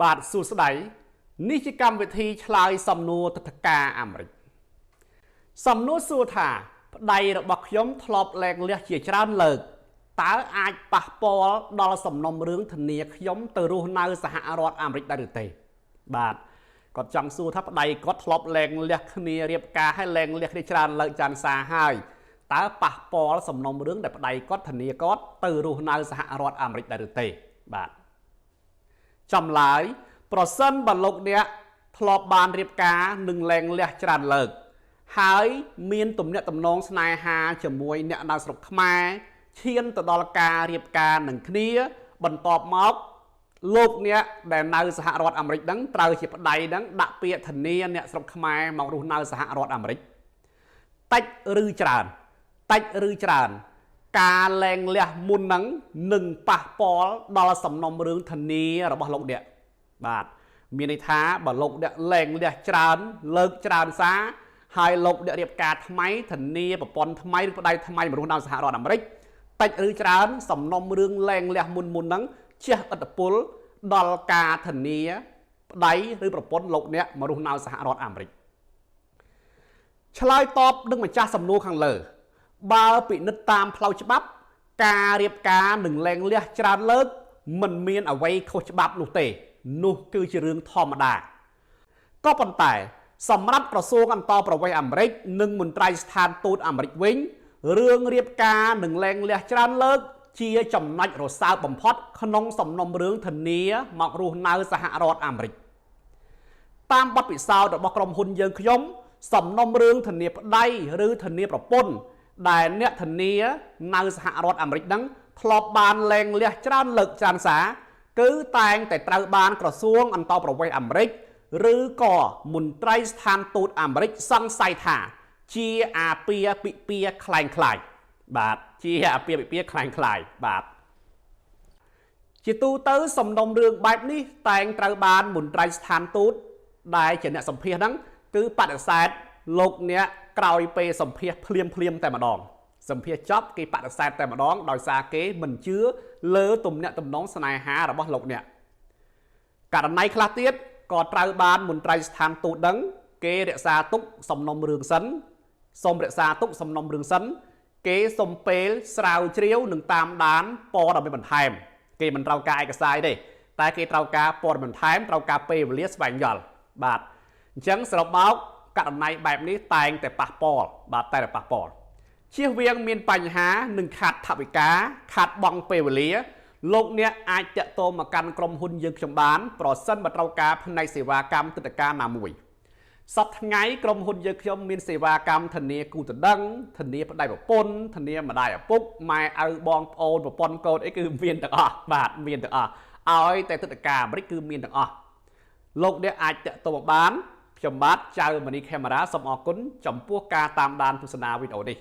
បាទសួស្តីនេះជាកម្មវិធីឆ្លើយសំណួរទស្សនការអាមេរិកសំណួរសួរថាប្តីរបស់ខ្ញុំធ្លាប់លែងលះជាច្រើនលើកតើអាចប៉ះពាល់ដល់សំណុំរឿងធានាខ្ញុំទៅរស់នៅសហរដ្ឋអាមេរិកដែរឬទេបាទគាត់ចង់សួរថាប្តីគាត់ធ្លាប់លែងលះគ្នារៀបការហើយលែងលះគ្នាច្រើនលើកចាន់សាហើយតើប៉ះពាល់សំណុំរឿងដែលប្តីគាត់ធានាគាត់ទៅរស់នៅសហរដ្ឋអាមេរិកដែរឬទេបាទចំឡើយប្រសិនបើលោកអ្នកធ្លាប់បានរៀបការនឹងលែងលះច្រើនលើកហើយមានទំនាក់ទំនងស្នេហាជាមួយអ្នកនៅស្រុកខ្មែរឈានទៅដល់ការរៀបការនឹងគ្នាបន្ទាប់មកលោកអ្នកដែលនៅសហរដ្ឋអាមេរិកហ្នឹងត្រូវជាប្តីហ្នឹងដាក់ពាក្យធានាអ្នកស្រុកខ្មែរមករស់នៅសហរដ្ឋអាមេរិកតិចឬច្រើនការលែងលះមុនហ្នឹងនឹងប៉ះពាល់ដល់សំណុំរឿងធានារបស់លោកអ្នកបាទមានន័យថាបើលោកអ្នកលែងលះច្រើនលើកច្រើនសារហើយលោកអ្នករៀបការថ្មីធានាប្រព័ន្ធថ្មីឬប្តីថ្មីមករស់នៅសហរដ្ឋអាមេរិកតិចឬច្រើនសំណុំរឿងលែងលះមុនហ្នឹងជះឥទ្ធិពលដល់ការធានាប្តីឬប្រពន្ធលោកអ្នកមករស់នៅសហរដ្ឋអាមេរិកឆ្លើយតបនឹងម្ចាស់សំណួរខាងលើបើពិនិត្យតាមផ្លូវច្បាប់ការរៀបការនឹងលែងលះច្រើនលើកមិនមានអ្វីខុសច្បាប់នោះទេនោះគឺជារឿងធម្មតាក៏ប៉ុន្តែសម្រាប់ក្រសួងអន្តរប្រវេសន៍អាមេរិកនិងមន្ត្រីស្ថានទូតអាមេរិកវិញរឿងរៀបការនឹងលែងលះច្រើនលើកជាចំណុចរសើបបំផុតក្នុងសំណុំរឿងធានាមករស់នៅសហរដ្ឋអាមេរិកតាមបទពិសោធន៍របស់ក្រុមហ៊ុនយើងខ្ញុំសំណុំរឿងធានាប្តីឬធានាប្រពន្ធដែលអ្នកធានានៅសហរដ្ឋអាមេរិកហ្នឹងធ្លាប់បានលែងលះច្រើនលើកច្រើនសារគឺតែងតែត្រូវបានក្រសួងអន្តរប្រវេសន៍អាមេរិកឬក៏មន្ត្រីស្ថានទូតអាមេរិកសង្ស័យថាជាអាពាហ៍ពិពាហ៍คล้ายបាទជាអាពាហ៍ពិពាហ៍คล้ายបាទជាទូទៅសំណុំរឿងបែបនេះតែងត្រូវបានមន្ត្រីស្ថានទូតដែលជាអ្នកសម្ភាសហ្នឹងគឺបដិសេធលោកអ្នកក្រោយពេលសម្ភាសភ្លាមតែម្ដងសម្ភាសចប់គេបដិសេធតែម្ដងដោយសារគេមិនជឿលើទំនាក់ទំនងស្នេហារបស់លោកអ្នកករណីខ្លះទៀតក៏ត្រូវបានមន្ត្រីស្ថានទូតដឹងគេរក្សាទុកសំណុំរឿងសិនសូមរក្សាទុកសំណុំរឿងសិនគេសុំពេលស្រាវជ្រាវនិងតាមដានព័ត៌មានបន្ថែមគេមិនត្រូវការឯកសារទេតែគេត្រូវការព័ត៌មានបន្ថែមត្រូវការពេលវេលាស្វែងយល់បាទអញ្ចឹងសរុបមកករណីបែបនេះតែងតែប៉ះពាល់បាទតែប៉ះពាល់ជៀសវាងមានបញ្ហានឹងខាត់ថវិកាខាត់បង់ពេលវេលាលោកអ្នកអាចតាក់ទងមកកាន់ក្រុមហ៊ុនយើងខ្ញុំបានប្រសិនបើត្រូវការផ្នែកសេវាកម្មទិដ្ឋាការណាមួយសប្តាហ៍ថ្ងៃក្រុមហ៊ុនយើងខ្ញុំមានសេវាកម្មធានាគូដណ្ដឹងធានាប្តីប្រពន្ធធានាម្ដាយឪពុកម៉ែឪបងប្អូនប្រពន្ធកូនអីគឺមានទាំងអស់បាទមានទាំងអស់ឲ្យតែទិដ្ឋាការអាមេរិកគឺមានទាំងអស់លោកអ្នកអាចតាក់ទងបានខ្ញុំបាទចៅមនីខេមរ៉ាសូមអរគុណចំពោះការតាមដានទស្សនាវីដេអូនេះ